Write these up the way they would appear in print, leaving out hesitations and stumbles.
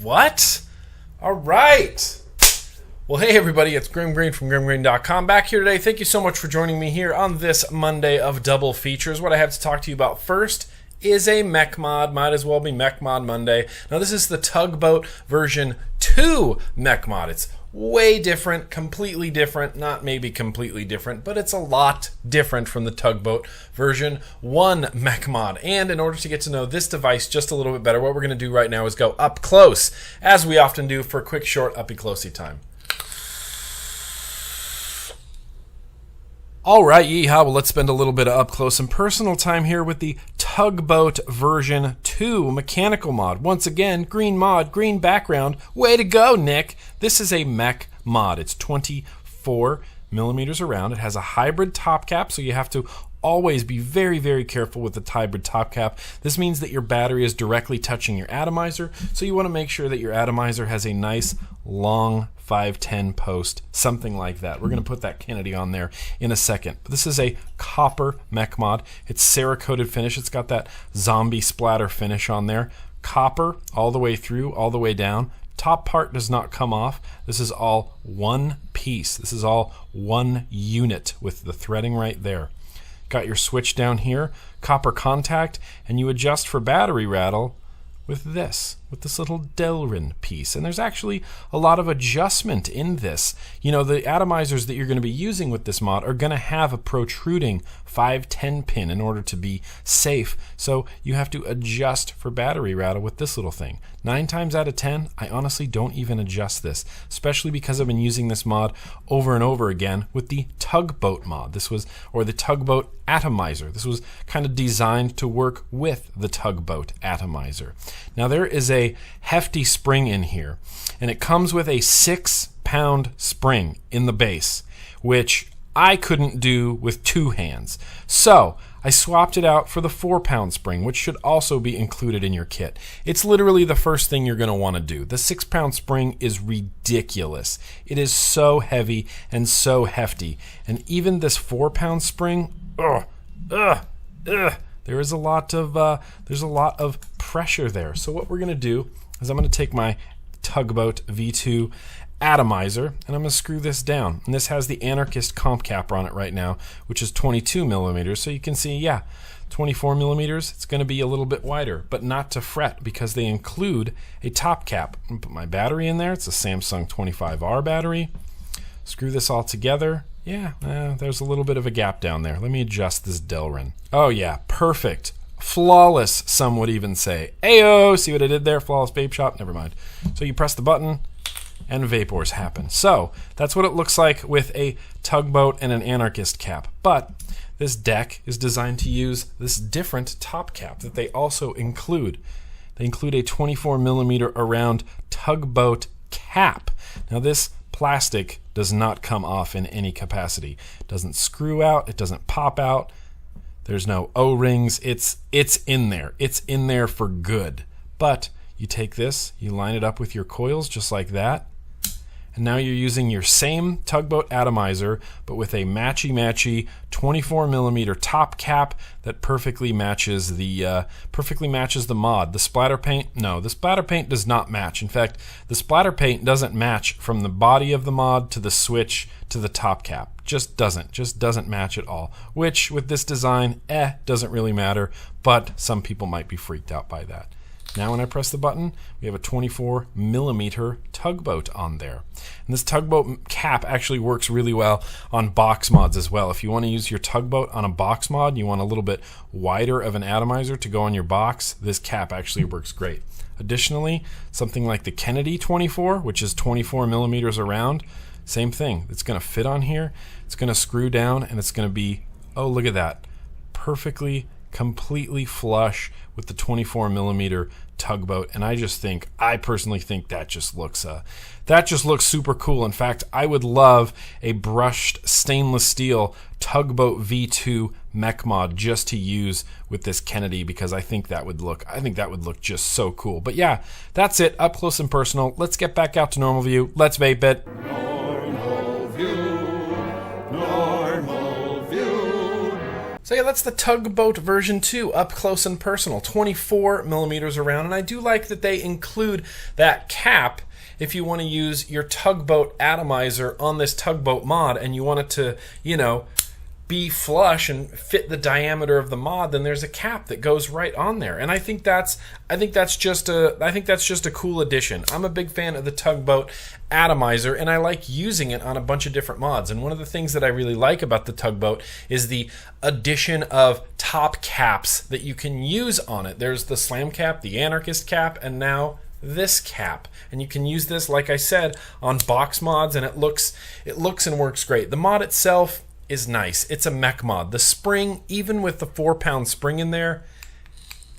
What? All right. Well, hey everybody, it's Grim Green from GrimGreen.com back here today. Thank you so much for joining me here on this Monday of double features. What I have to talk to you about first is a mech mod. Might as well be Mech Mod Monday. Now this is the Tugboat version 2 mech mod. It's way different, completely different, not maybe completely different, but it's a lot different from the Tugboat version 1 mech mod. And in order to get to know this device just a little bit better, what we're going to do right now is go up close, as we often do for a quick, short, uppy-closey time. All right, yeehaw, well, let's spend a little bit of up-close and personal time here with the Tugboat version 2 mechanical mod. Once again, green mod, green background. Way to go, Nick. This is a mech mod. It's 24 millimeters around. It has a hybrid top cap, so you have to always be very, very careful with the hybrid top cap. This means that your battery is directly touching your atomizer, so you want to make sure that your atomizer has a nice, long 510 post, something like that. We're going to put that Kennedy on there in a second. But this is a copper mech mod. It's Cerakoted finish. It's got that zombie splatter finish on there. Copper all the way through, all the way down. Top part does not come off. This is all one piece. This is all one unit with the threading right there. Got your switch down here, copper contact, and you adjust for battery rattle with this little Delrin piece. And there's actually a lot of adjustment in this. You know, the atomizers that you're going to be using with this mod are going to have a protruding 510 pin in order to be safe. So you have to adjust for battery rattle with this little thing. 9 times out of 10, I honestly don't even adjust this, especially because I've been using this mod over and over again with the Tugboat mod. Or the Tugboat atomizer. This was kind of designed to work with the Tugboat atomizer. Now there is a hefty spring in here, and it comes with a 6-pound spring in the base, which I couldn't do with 2 hands. So I swapped it out for the 4-pound spring, which should also be included in your kit. It's literally the first thing you're going to want to do. The 6-pound spring is ridiculous. It is so heavy and so hefty. And even this 4-pound spring, there's a lot of pressure there. So what we're going to do is I'm going to take my Tugboat V2 atomizer and I'm going to screw this down. And this has the anarchist comp cap on it right now, which is 22 millimeters. So you can see, yeah, 24 millimeters. It's going to be a little bit wider, but not to fret because they include a top cap. I'm going to put my battery in there. It's a Samsung 25R battery. Screw this all together. Yeah, there's a little bit of a gap down there. Let me adjust this Delrin. Oh yeah, perfect. Flawless, some would even say. Ayo, see what I did there? Flawless vape shop? Never mind. So you press the button and vapors happen. So that's what it looks like with a Tugboat and an anarchist cap. But this deck is designed to use this different top cap that they also include. They include a 24 millimeter around Tugboat cap. Now this plastic does not come off in any capacity. It doesn't screw out, it doesn't pop out. There's no O-rings. It's in there. It's in there for good. But you take this, you line it up with your coils just like that. And now you're using your same Tugboat atomizer, but with a matchy 24 millimeter top cap that perfectly matches the mod. The splatter paint, no, the splatter paint does not match. In fact, the splatter paint doesn't match from the body of the mod to the switch to the top cap. Just doesn't match at all. Which with this design, doesn't really matter, but some people might be freaked out by that. Now when I press the button, we have a 24 millimeter Tugboat on there. And this Tugboat cap actually works really well on box mods as well. If you want to use your Tugboat on a box mod, you want a little bit wider of an atomizer to go on your box, this cap actually works great. Additionally, something like the Kennedy 24, which is 24 millimeters around, same thing. It's going to fit on here, it's going to screw down, and it's going to be, oh look at that, perfectly, completely flush with the 24 millimeter Tugboat. And I personally think that just looks super cool. In fact, I would love a brushed stainless steel Tugboat V2 Mech mod just to use with this Kennedy, because I think that would look just so cool. But yeah, that's it, up close and personal. Let's get back out to normal view. Let's vape it. Normal view, normal view. So yeah, that's the Tugboat version 2, up close and personal, 24 millimeters around. And I do like that they include that cap if you want to use your Tugboat atomizer on this Tugboat mod and you want it to, you know, be flush and fit the diameter of the mod, then there's a cap that goes right on there. And I think that's just a cool addition. I'm a big fan of the Tugboat atomizer, and I like using it on a bunch of different mods. And one of the things that I really like about the Tugboat is the addition of top caps that you can use on it. There's the slam cap, the anarchist cap, and now this cap, and you can use this, like I said, on box mods, and it looks and works great. The mod itself is nice. It's a mech mod. The spring, even with the 4-pound spring in there,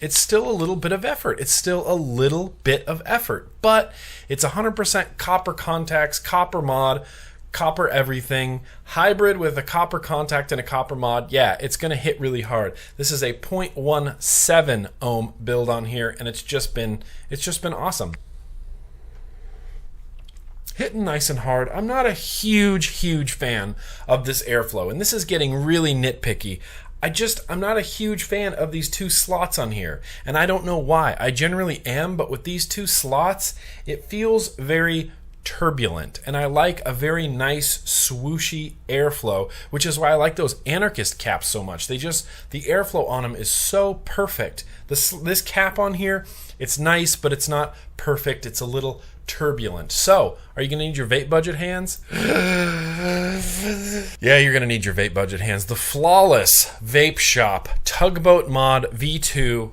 it's still a little bit of effort. It's still a little bit of effort, but it's 100% copper contacts, copper mod, copper everything, hybrid with a copper contact and a copper mod. Yeah, it's going to hit really hard. This is a 0.17 ohm build on here, and it's just been awesome. Hitting nice and hard. I'm not a huge fan of this airflow, and this is getting really nitpicky. I'm not a huge fan of these 2 slots on here, and I don't know why. I generally am, but with these 2 slots, it feels very turbulent, and I like a very nice swooshy airflow, which is why I like those anarchist caps so much. The airflow on them is so perfect. This cap on here, it's nice, but it's not perfect. It's a little turbulent. So, are you going to need your vape budget hands? Yeah, you're going to need your vape budget hands. The flawless vape shop Tugboat Mod V2,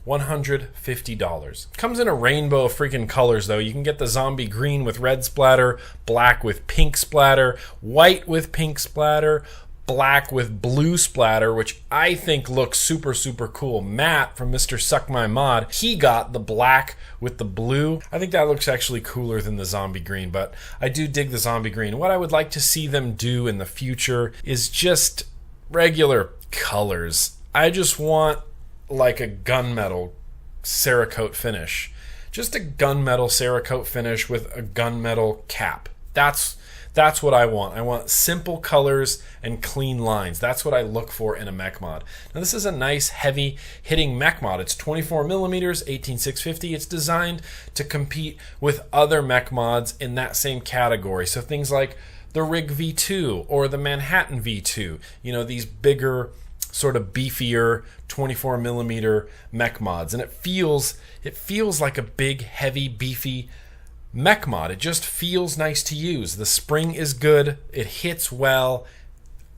$150. Comes in a rainbow of freaking colors though. You can get the zombie green with red splatter, black with pink splatter, white with pink splatter, black with blue splatter, which I think looks super cool. Matt from Mr. Suck My Mod, he got the black with the blue. I think that looks actually cooler than the zombie green, but I do dig the zombie green. What I would like to see them do in the future is just regular colors. I just want like a gunmetal Cerakote finish. Just a gunmetal Cerakote finish with a gunmetal cap. That's what I want. I want simple colors and clean lines. That's what I look for in a mech mod. Now this is a nice heavy hitting mech mod. It's 24 millimeters, 18650. It's designed to compete with other mech mods in that same category. So things like the Rig V2 or the Manhattan V2. You know, these bigger, sort of beefier 24 millimeter mech mods. And it feels like a big, heavy, beefy mech mod. It just feels nice to use. The spring is good. It hits well.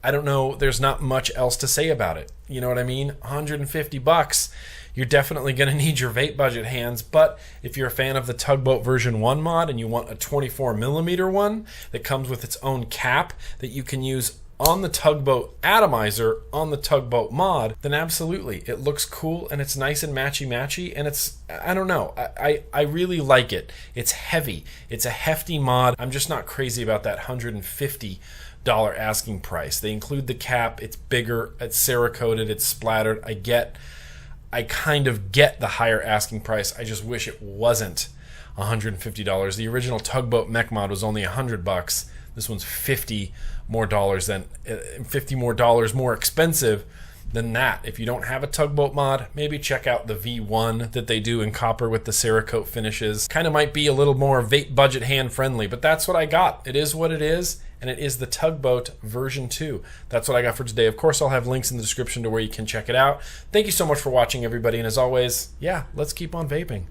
I don't know. There's not much else to say about it. You know what I mean? $150. You're definitely going to need your vape budget hands. But if you're a fan of the Tugboat version 1 mod and you want a 24 millimeter one that comes with its own cap that you can use on the Tugboat atomizer on the Tugboat mod, then absolutely. It looks cool and it's nice and matchy, and it's, I don't know, I really like it. It's heavy. It's a hefty mod. I'm just not crazy about that $150 asking price. They include the cap. It's bigger. It's Cerakoted. It's splattered. I kind of get the higher asking price. I just wish it wasn't $150. The original Tugboat Mech mod was only $100. This one's $50 more expensive than that. If you don't have a Tugboat mod, maybe check out the V1 that they do in copper with the Cerakote finishes. Kind of might be a little more vape budget hand friendly, but that's what I got. It is what it is, and it is the Tugboat version 2. That's what I got for today. Of course, I'll have links in the description to where you can check it out. Thank you so much for watching, everybody, and as always, yeah, let's keep on vaping.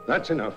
That's enough.